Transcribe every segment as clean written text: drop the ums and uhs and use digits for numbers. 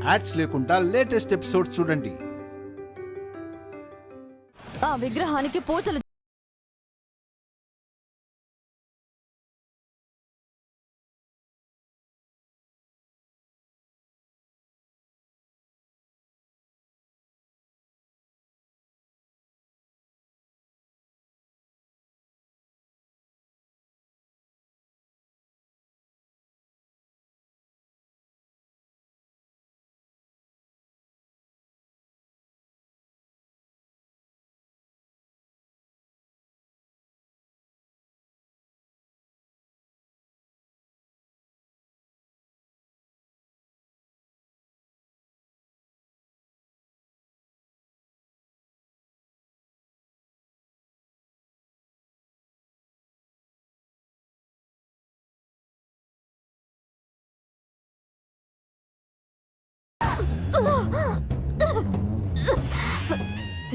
Ads లేకుండా latest episodes చూడండి. ఆ విగ్రహానికి పూజలు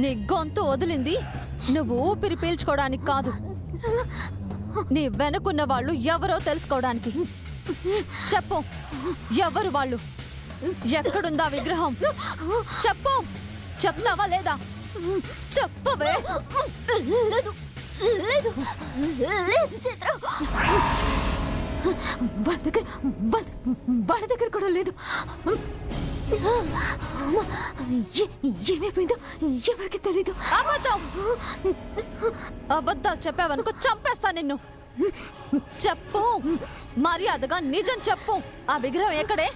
నీ గొంతు వదిలింది నువ్వు ఊపిరి పీల్చుకోవడానికి కాదు, నీ వెనుకున్న వాళ్ళు ఎవరో తెలుసుకోవడానికి. చెప్పు, ఎవరు వాళ్ళు? ఎక్కడుందా విగ్రహం? చెప్పు, చెప్తావా లేదా? చెప్పవే. లేదు లేదు లేదు చైత్ర, వాళ్ళ దగ్గర కూడా లేదు. ఏమైపోయిందో ఎవరికి తెలీదు. అబద్ధం, అబద్ధాలు చెప్పావనుకో చంపేస్తా నిన్ను. చెప్పు, మర్యాదగా నిజం చెప్పు. ఆ విగ్రహం ఎక్కడే?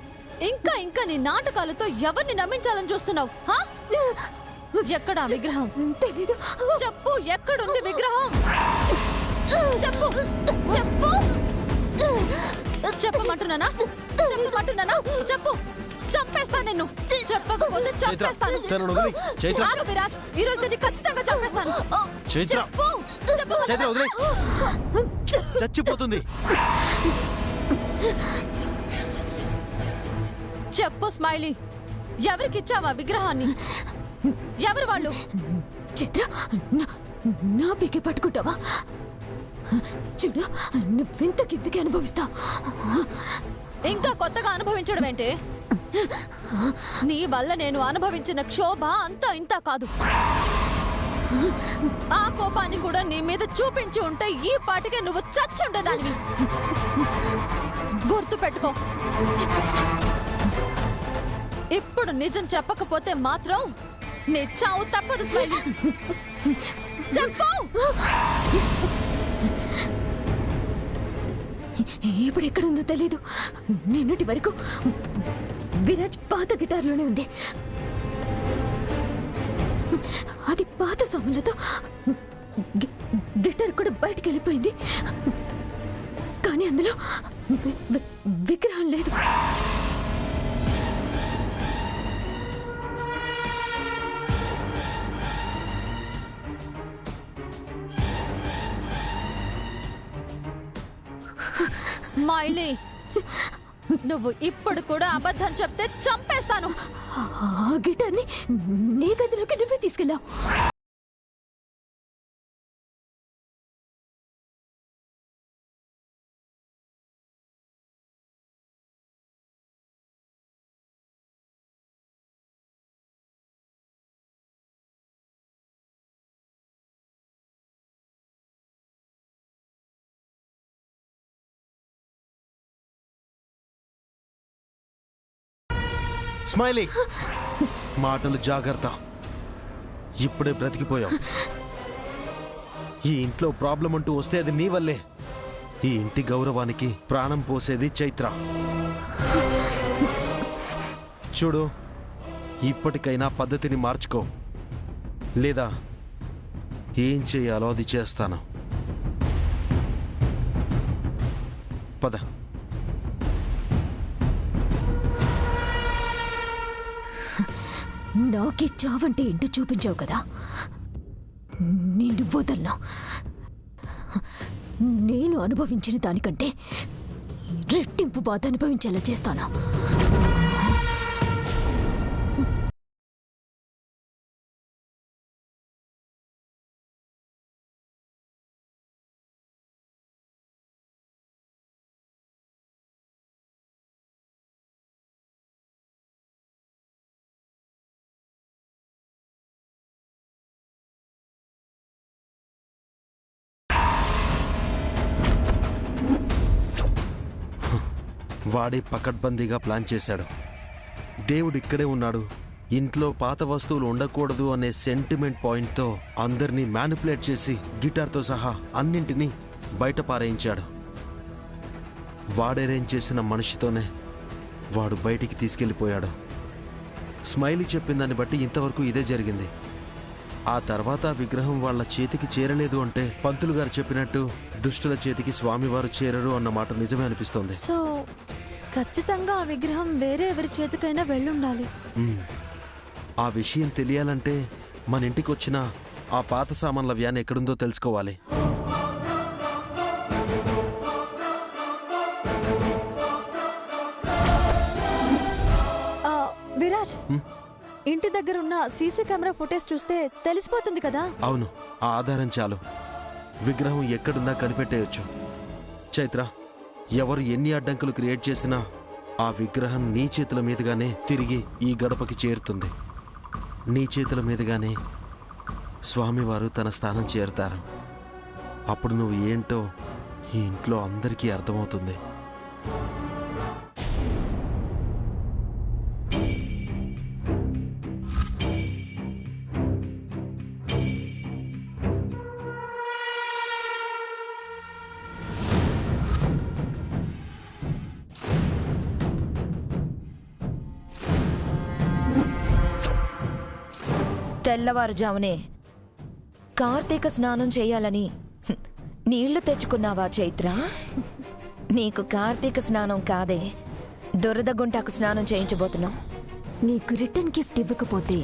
ఇంకా ఇంకా నీ నాటకాలతో ఎవరిని నమ్మించాలని చూస్తున్నావు? ఎక్కడ ఆ విగ్రహం? తెలీదు. చెప్పు, ఎక్కడుంది విగ్రహం? చెప్పు చెప్పు చెప్పమంటున్నానా? చెప్పమంటున్నానా? చెప్పు, చంపేస్తాను నిన్ను. చెప్పకపోతే చంపేస్తాను. ఆగు విరాజ్, ఈ రోజు నేను ఖచ్చితంగా చంపేస్తాను. చెప్పు, చచ్చిపోతుంది. చెప్పు స్మైలీ, ఎవరికిచ్చావా విగ్రహాన్ని? ఎవరు వాళ్ళు? చిత్ర, నా పీకే పట్టుకుంటావా? చూడు, నువ్వింతకింతకి అనుభవిస్తావు. ఇంకా కొత్తగా అనుభవించడం ఏంటి? నీ వల్ల నేను అనుభవించిన క్షోభ అంతా ఇంత కాదు. ఆ కోపాన్ని కూడా నీ మీద చూపించి ఉంటే ఈ పాటికే నువ్వు చచ్చి ఉండేదానివి. గుర్తు పెట్టుకో. ఇప్పుడు నిజం చెప్పకపోతే మాత్రం నీ చావు తప్పదు స్మైలీ. చెప్పు. ఇప్పుడు ఎక్కడుందో తెలీదు. నిన్నటి వరకు విరాజ్ పాత గిటార్లోనే ఉంది. అది పాత సొమ్ములతో గిటార్ కూడా బయటికి వెళ్ళిపోయింది. కానీ అందులో విగ్రహం లేదు. స్మైలీ, నువ్వు ఇప్పుడు కూడా అబద్ధం చెప్తే చంపేస్తాను. ఆ గిటార్ని నీ గదిలోకి నువ్వే తీసుకెళ్ళావు. స్మైలీ, మాటలు జాగ్రత్త. ఇప్పుడే బ్రతికిపోయావు. ఈ ఇంట్లో ప్రాబ్లం అంటూ వస్తే అది నీ వల్లే. ఈ ఇంటి గౌరవానికి ప్రాణం పోసేది చైత్ర. చూడు, ఇప్పటికైనా పద్ధతిని మార్చుకో, లేదా ఏం చేయాలో అది చేస్తాను. పద. నాకి చావంటే ఏంటో చూపించావు కదా, నేను వదలను. నేను అనుభవించిన దానికంటే రెట్టింపు బాధ అనుభవించేలా చేస్తాను. వాడే పకడ్బందీగా ప్లాన్ చేశాడు. దేవుడు ఇక్కడే ఉన్నాడు, ఇంట్లో పాత వస్తువులు ఉండకూడదు అనే సెంటిమెంట్ పాయింట్తో అందరినీ మ్యానిపులేట్ చేసి గిటార్తో సహా అన్నింటినీ బయట పారేయించాడు. వాడేరేంజ్ చేసిన మనిషితోనే వాడు బయటికి తీసుకెళ్ళిపోయాడు. స్మైలీ చెప్పిందాన్ని బట్టి ఇంతవరకు ఇదే జరిగింది. ఆ తర్వాత విగ్రహం వాళ్ళ చేతికి చేరలేదు అంటే పంతులు గారు చెప్పినట్టు దుష్టుల చేతికి స్వామివారు చేరరు అన్న మాట నిజమే అనిపిస్తోంది. సో ఖచ్చితంగా ఆ విగ్రహం వేరే ఎవరి చేతికైనా వెళ్ళుండాలి. ఆ విషయం తెలియాలంటే మన ఇంటికి వచ్చిన ఆ పాత సామాన్ల వ్యాన్ ఎక్కడుందో తెలుసుకోవాలి. విరాజ్, ఇంటి దగ్గర ఉన్న సీసీ కెమెరా ఫుటేజ్ చూస్తే తెలిసిపోతుంది కదా. అవును, ఆ ఆధారం చాలు. విగ్రహం ఎక్కడున్నా కనిపెట్టేయచ్చు. చైత్ర, ఎవరు ఎన్ని అడ్డంకులు క్రియేట్ చేసినా ఆ విగ్రహం నీ చేతుల మీదుగానే తిరిగి ఈ గడపకి చేరుతుంది. నీ చేతుల మీదుగానే స్వామివారు తన స్థానం చేరుతారు. అప్పుడు నువ్వు ఏంటో ఈ ఇంట్లో అందరికీ అర్థమవుతుంది. తెల్లవారుజామునే కార్తీక స్నానం చేయాలని నీళ్లు తెచ్చుకున్నావా చైత్ర? నీకు కార్తీక స్నానం కాదే, దురదగుంటాకు స్నానం చేయించబోతున్నావు. నీకు రిటర్న్ గిఫ్ట్ ఇవ్వకపోతే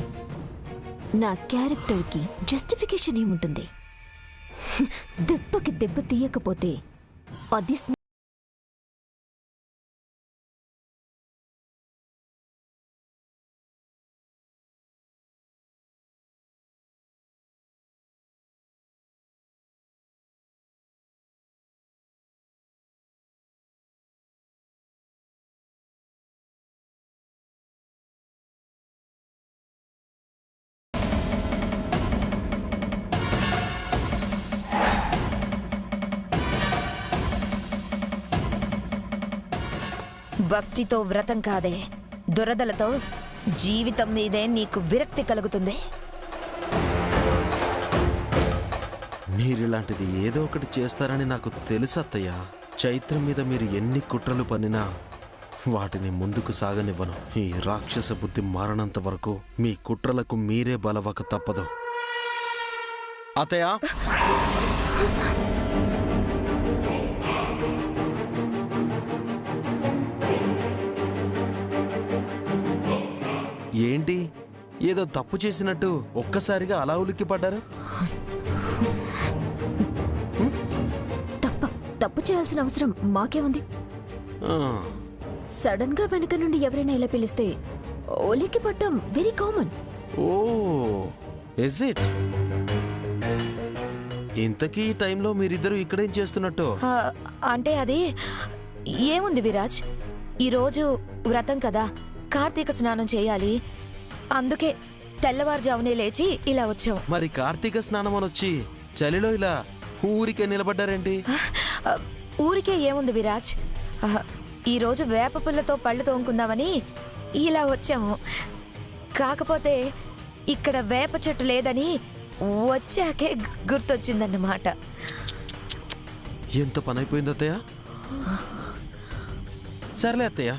నా క్యారెక్టర్కి జస్టిఫికేషన్ ఏముంటుంది? దెబ్బకి దెబ్బ తీయకపోతే అది భక్తితో వ్రతం కాదే, దురదలతో జీవితం మీదే నీకు విరక్తి కలుగుతుంది. మీరిలాంటిది ఏదో ఒకటి చేస్తారని నాకు తెలుసు అత్తయ్య. చైత్రం మీద మీరు ఎన్ని కుట్రలు పన్నినా వాటిని ముందుకు సాగనివ్వను. ఈ రాక్షస బుద్ధి మారనంత వరకు మీ కుట్రలకు మీరే బలవక తప్పదు. అత్తయ్య, ఏంటి ఏదో తప్పు చేసినట్టు ఒక్కసారిగా అలా ఉలిక్కి పడ్డారు? తప్పు చేయాల్సిన అవసరం మాకే ఉంది. సడన్ గా వెనక నుండి ఎవరైనా ఇలా పిలిస్తే ఓలికి పట్టం very common. Oh is it? ఇంతకీ ఈ టైంలో మీరిద్దరూ ఇక్కడేం చేస్తున్నట్టు? అంటే అది ఏముంది విరాజ్, ఈరోజు వ్రతం కదా, కార్తీక స్నానం చేయాలి, అందుకే తెల్లవారుజామునే లేచి ఇలా వచ్చాం. మరి కార్తీక స్నానం అనొచ్చి చలిలో ఇలా ఊరికే నిలబడ్డారేంటి? ఊరికే ఏముంది విరాజ్, ఈరోజు వేప పుల్లతో పళ్ళు తోముకుందామని ఇలా వచ్చాము. కాకపోతే ఇక్కడ వేప చెట్టు లేదని వచ్చాకే గుర్తొచ్చిందన్నమాట. ఎంత పని అయిపోయింది అత్తయ్య. సర్లే అత్తయ్య,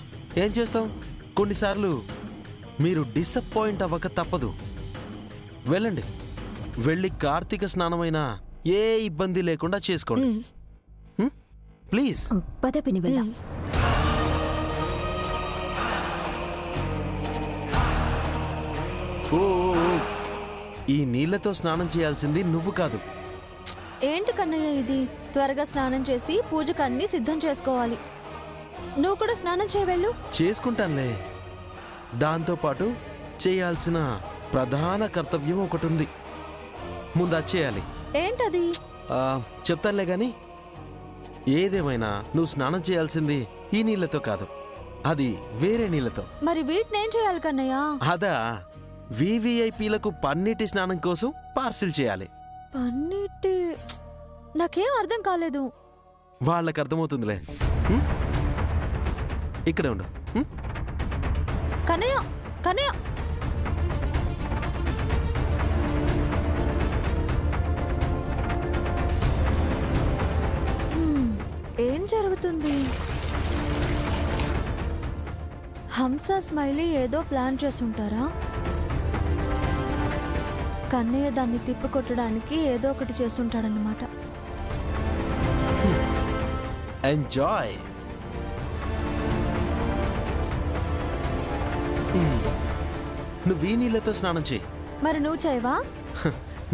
ఏం చేస్తాం, కొన్నిసార్లు మీరు డిసప్పాయింట్ అవ్వక తప్పదు. వెళ్ళండి, వెళ్ళి కార్తీక స్నానమైనా ఏ ఇబ్బంది లేకుండా చేసుకోండి ప్లీజ్. పద పిన్ని వెళ్దాం. ఓ, ఈ నీళ్లతో స్నానం చేయాల్సింది నువ్వు కాదు. ఏంటి కన్నయ్య ఇది? త్వరగా స్నానం చేసి పూజకు అన్నీ సిద్ధం చేసుకోవాలి. నువ్వు కూడా స్నానం చేయవెళ్ళు. చేసుకుంటానులే. దాంతోపాటు చేయాల్సిన ప్రధాన కర్తవ్యం ఒకటి ఉంది, ముందు అది చేయాలి. ఏంటది? చెప్తానులే గాని, ఏదేమైనా నువ్వు స్నానం చేయాల్సింది ఈ నీళ్లతో కాదు, అది వేరే నీళ్లతో. మరి వీటిని ఏం చేయాలి కన్నయ్య? అదా, వివిఐపీలకు పన్నీటి స్నానం కోసం పార్సిల్ చేయాలి. పన్నీటి? నాకేం అర్థం కాలేదు. వాళ్ళకి అర్థమవుతుందిలే. ఇక్కడే ఉండు. కన్నయ్య కన్నయ్య ఏం జరుగుతుంది? హంస స్మైలీ ఏదో ప్లాన్ చేసుంటారా? కన్నయ్య దాన్ని తిప్పికొట్టడానికి ఏదో ఒకటి చేసుంటాడన్నమాట. ఎంజాయ్. నువ్వు ఈ నీళ్ళతో స్నానం చేయి. మరి నువ్వు చేయవా?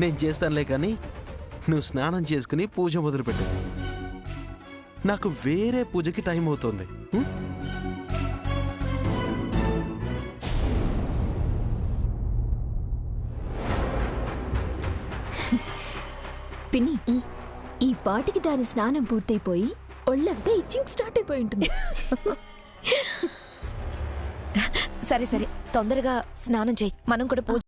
నేను చేస్తానులే, కానీ నువ్వు స్నానం చేసుకుని పూజ మొదలుపెట్టు. నాకు వేరే పూజకి టైం అవుతుంది. పిన్ని, ఈ పాటికి దాని స్నానం పూర్తయిపోయి ఒళ్ళంతా ఇచ్చింగ్ స్టార్ట్ అయిపోయి ఉంటుంది. సరే సరే, తొందరగా స్నానం చేయి, మనం కూడా పూజ.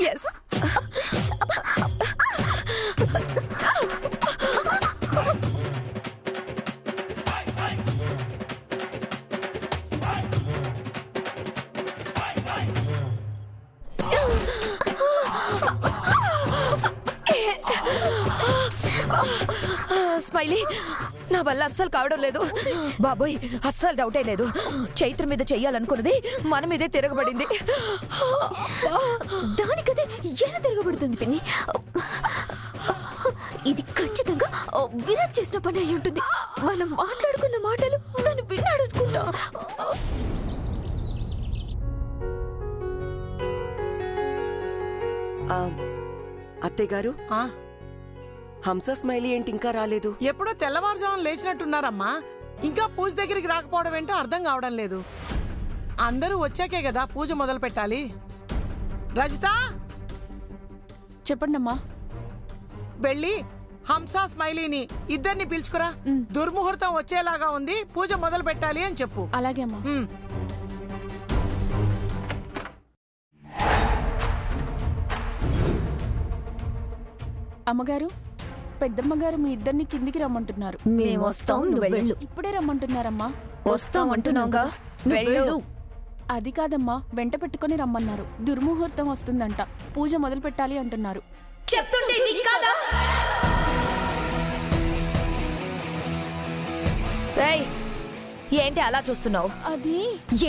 Yes. స్మైలీ, నా వల్ల అస్సలు కావడం లేదు బాబోయ్. అస్సలు డౌటే లేదు, చైత్ర మీద చెయ్యాలనుకున్నది మన మీదే తిరగబడింది. దానికదే ఎలా తిరగబడుతుంది పిన్ని? ఇది ఖచ్చితంగా విరాట్ చేసిన పని అయి ఉంటుంది. మనం మాట్లాడుకున్న మాటలు తను విన్నాడు అనుకుంటా. అత్తయ్య గారు, హంస స్మైలీ ఏంటి ఇంకా రాలేదు? ఎప్పుడో తెల్లవారుజామున లేచినట్టున్నారమ్మా. ఇంకా పూజ దగ్గరికి రాకపోవడం ఏంటో అర్థం కావడం లేదు. అందరూ వచ్చాకే కదా పూజ మొదలు పెట్టాలి. రజిత, చెప్పండమ్మా. వెళ్ళి హంస స్మైలీని ఇద్దరిని పిలుచుకురా. దుర్ముహూర్తం వచ్చేలాగా ఉంది, పూజ మొదలు పెట్టాలి అని చెప్పు. అలాగే అమ్మా. అమ్మగారు, పెద్దమ్మగారు మీ ఇద్దరిని కిందికి రమ్మంటున్నారు. మేము వస్తాం, నువ్వు వెళ్ళు. ఇప్పుడే రమ్మంటున్నారమ్మా. వస్తాం అంటున్నావుగా, వెళ్ళు. అది కాదమ్మా, వెంట పెట్టుకుని రమ్మన్నారు. దుర్ముహూర్తం వస్తుందంట, పూజ మొదలు పెట్టాలి అంటున్నారు. చెప్తుంటే నీకు కాదా? ఏయ్, ఏంటి అలా చూస్తున్నావు? అది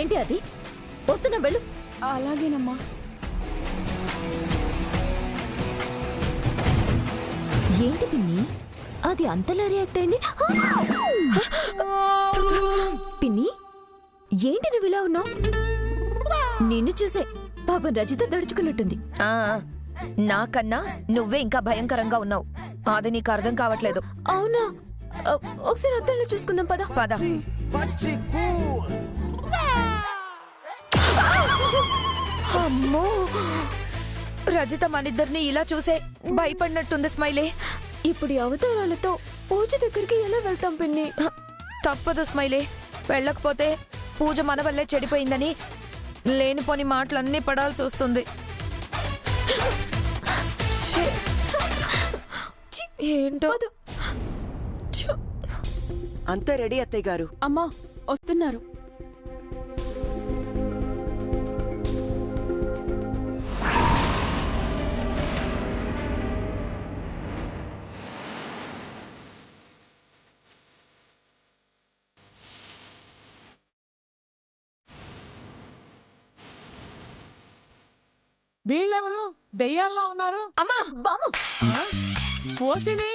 ఏంటి అది? వస్తున్నా, వెళ్ళు. అలాగేనమ్మా. ఏంటి పిన్ని, అది అంతలా రియాక్ట్ అయింది? పిన్ని, ఏంటి నువ్వు ఇలా ఉన్నావు? నిన్ను చూసే పాపం రజిత దడుచుకున్నట్టుంది. ఆ, నాకన్నా నువ్వే ఇంకా భయంకరంగా ఉన్నావు. అది నీకు అర్థం కావట్లేదు. అవునా? ఒకసారి అద్దంలో చూసుకుందాం, పద పద. అమ్మో, రజిత మనిద్దరిని ఇలా చూసే భయపడినట్టుంది స్మైలీ. ఇప్పుడు ఈ అవతారాలతో పూజ దగ్గరికి ఎలా వెళ్తాం పిన్ని? తప్పదు స్మైలీ, వెళ్ళకపోతే పూజ మన వల్లే చెడిపోయిందని లేనిపోని మాటలన్నీ పడాల్సి వస్తుంది. ఏంటో. అంతా రెడీ అత్తయ్య గారు. అమ్మా, వస్తున్నారు. వీళ్ళెవరు దెయ్యాల్లో ఉన్నారు? అమ్మా, బాము. పోతిని,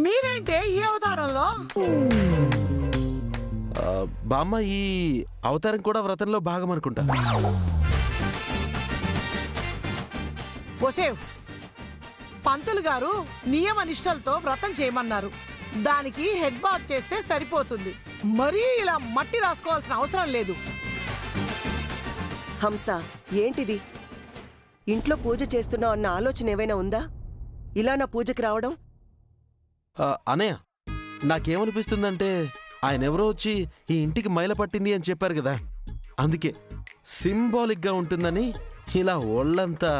మీరేంటే ఈ అవతారంలో? బామ్మ, ఈ అవతారం కూడా వ్రతంలో భాగం అనుకుంటా. పోసేవ్, పంతులు గారు నియమ నిష్టలతో వ్రతం చేయమన్నారు. దానికి హెడ్ బాత్ చేస్తే సరిపోతుంది. మరీ ఇలా మట్టి రాసుకోవాల్సిన అవసరం లేదు. హంస, ఏంటిది? ఇంట్లో పూజ చేస్తున్నావు అన్న ఆలోచన ఏవైనా ఉందా? ఇలా నా పూజకి రావడం? అనయ్య, నాకేమనిపిస్తుందంటే ఆయన ఎవరో వచ్చి ఈ ఇంటికి మైల పట్టింది అని చెప్పారు కదా, అందుకే సింబాలిక్గా ఉంటుందని ఇలా ఒళ్ళంతా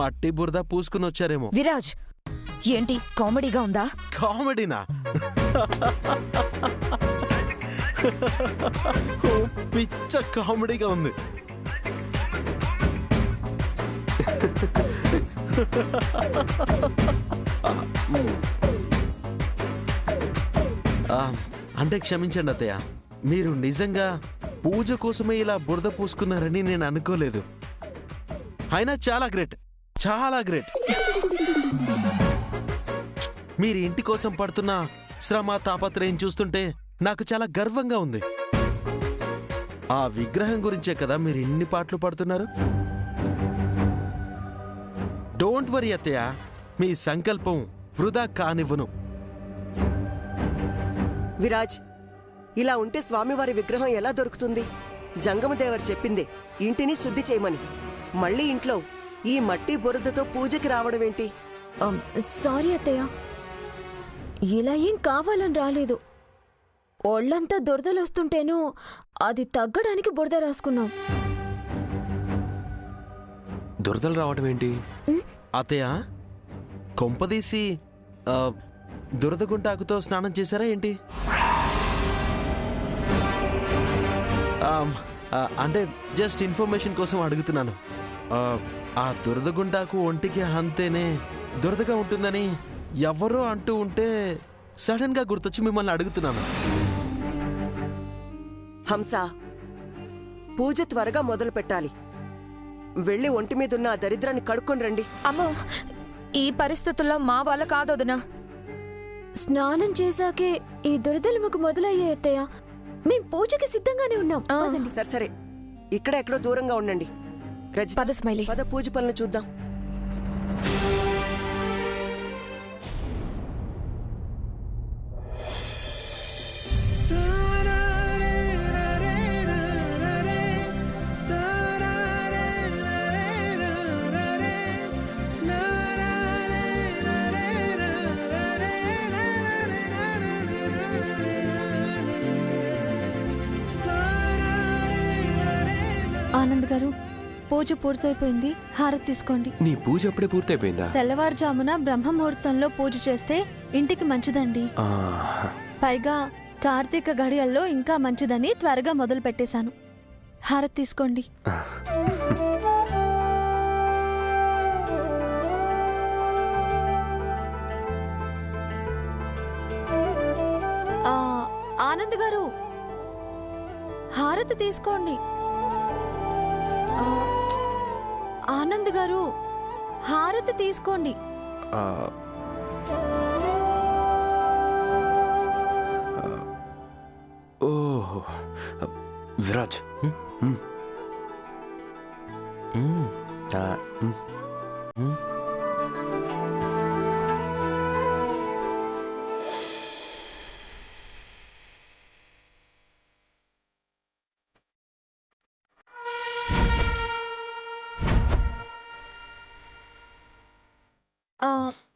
మట్టి బురద పూసుకుని వచ్చారేమో. విరాజ్, ఏంటి కామెడీగా ఉందా? కామెడీనా? ఓ, పిచ్చ కామెడీగా ఉంది. అంటే క్షమించండి అత్తయ్య, మీరు నిజంగా పూజ కోసమే ఇలా బురద పూసుకున్నారని నేను అనుకోలేదు. అయినా చాలా గ్రేట్, చాలా గ్రేట్. మీరు ఇంటి కోసం పడుతున్న శ్రమ తాపత్రయం చూస్తుంటే నాకు చాలా గర్వంగా ఉంది. ఆ విగ్రహం గురించే కదా మీరు ఇన్ని పాటలు పడుతున్నారు. డోంట్ వరీ అత్తయ్య, మీ సంకల్పం వృధా కానివ్వను. విరాజ్, ఇలా ఉంటే స్వామివారి విగ్రహం ఎలా దొరుకుతుంది? జంగమదేవరు చెప్పిందే ఇంటిని శుద్ధి చేయమని. మళ్ళీ ఇంట్లో ఈ మట్టి బురదతో పూజకి రావడమేంటి? సారీ అత్తయ్య, ఇలా ఏం కావాలని రాలేదు. ఒళ్ళంతా దురదలు వస్తుంటేనూ అది తగ్గడానికి బురద రాసుకున్నాం. దురదలు రావడం ఏంటి? అత్తయ్య, కొంపదీసి దురదగుంటాకుతో స్నానం చేశారా ఏంటి? అంటే జస్ట్ ఇన్ఫర్మేషన్ కోసం అడుగుతున్నాను. ఆ దురదగుంటాకు ఒంటికి అంతేనే దురదగా ఉంటుందని ఎవరో అంటూ ఉంటే సడన్ గా గుర్తొచ్చి మిమ్మల్ని అడుగుతున్నాను. హంస, పూజ త్వరగా మొదలు పెట్టాలి. వెళ్ళి ఒంటి మీదున్న ఆ దరిద్రాన్ని కడుక్కొని రండి. అమ్మో, ఈ పరిస్థితుల్లో మా వల్ల కాదొదినా. స్నానం చేశాకే ఈ దురదలు మాకు మొదలయ్యాయి అత్తయ్య. మేం పూజకి సిద్ధంగానే ఉన్నాం. సరే సరే, ఇక్కడ ఎక్కడో దూరంగా ఉండండి. పద స్మైలీ, పద పూజ పనులు చూద్దాం. ఆనంద్ గారు, పూజ పూర్తయిపోయింది, హారతి తీసుకోండి. నీ పూజ అప్పుడే పూర్తయిపోయిందా? తెల్లవారుజామున బ్రహ్మ ముహూర్తంలో పూజ చేస్తే ఇంటికి మంచిదండి. పైగా కార్తీక గడియల్లో ఇంకా మంచిదని త్వరగా మొదలు పెట్టేశాను. హారతి తీసుకోండి. ఆనంద్ గారు, హారతి తీసుకోండి. ఆనంద్ గారు, హారతి తీసుకోండి. ఓహో, విరాజ్,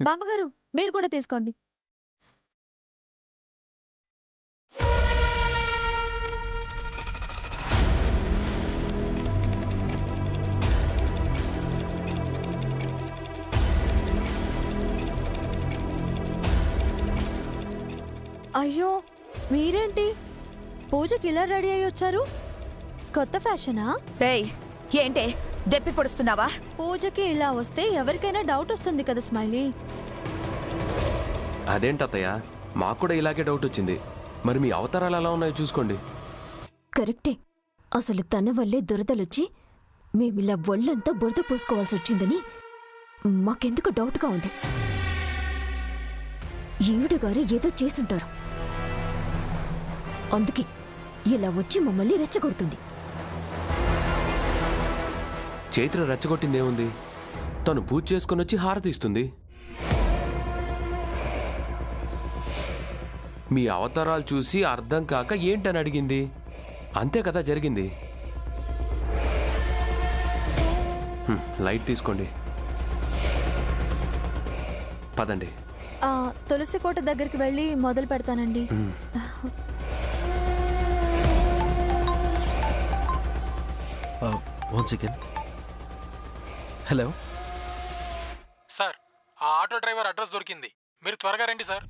బామ్మగారు, మీరు కూడా తీసుకోండి. అయ్యో, మీరేంటి పూజకి ఇలా రెడీ అయ్యి వచ్చారు? కొత్త ఫ్యాషనా? ఏయ్, ఏంటే దెప్పి పొడుస్తున్నావా? పూజకి ఇలా వస్తే ఎవరికైనా డౌట్ వస్తుంది కదా స్మైలీ. అదేంటత్తయ్య, మాకు కూడా ఇలాగే డౌట్ వచ్చింది. మరి మీ అవతారాలు ఎలా ఉన్నాయో చూసుకోండి. కరెక్టే, అసలు తన వల్లే దురదలొచ్చి మేమిలా ఒళ్ళంతా బురద పూసుకోవాల్సి వచ్చిందని మాకెందుకు డౌట్గా ఉంది. ఈవిడగారు ఏదో చేసుంటారు, అందుకే ఇలా వచ్చి మమ్మల్ని రెచ్చగొడుతుంది. చైత్ర రెచ్చగొట్టిందేముంది? తను పూజ చేసుకుని వచ్చి హారతి ఇస్తుంది. మీ అవతారాలు చూసి అర్థం కాక ఏంటని అడిగింది, అంతే కదా జరిగింది. లైట్ తీసుకోండి. పదండి. తులసి కోట దగ్గరికి వెళ్ళి మొదలు పెడతానండి. One second. హలో సార్, ఆ ఆటో డ్రైవర్ అడ్రస్ దొరికింది. మీరు త్వరగా రండి సార్.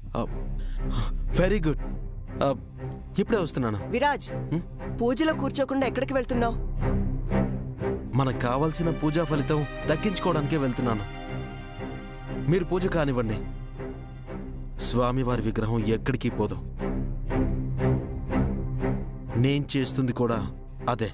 Very good. ఇప్పుడే వస్తున్నాను. విరాజ్, పూజలో కూర్చోకుండా ఎక్కడికి వెళ్తున్నావు? మనకు కావాల్సిన పూజా ఫలితం దక్కించుకోవడానికే వెళ్తున్నాను. మీరు పూజ కానివ్వండి, స్వామివారి విగ్రహం ఎక్కడికి పోదు. నేను చేస్తుంది కూడా అదే.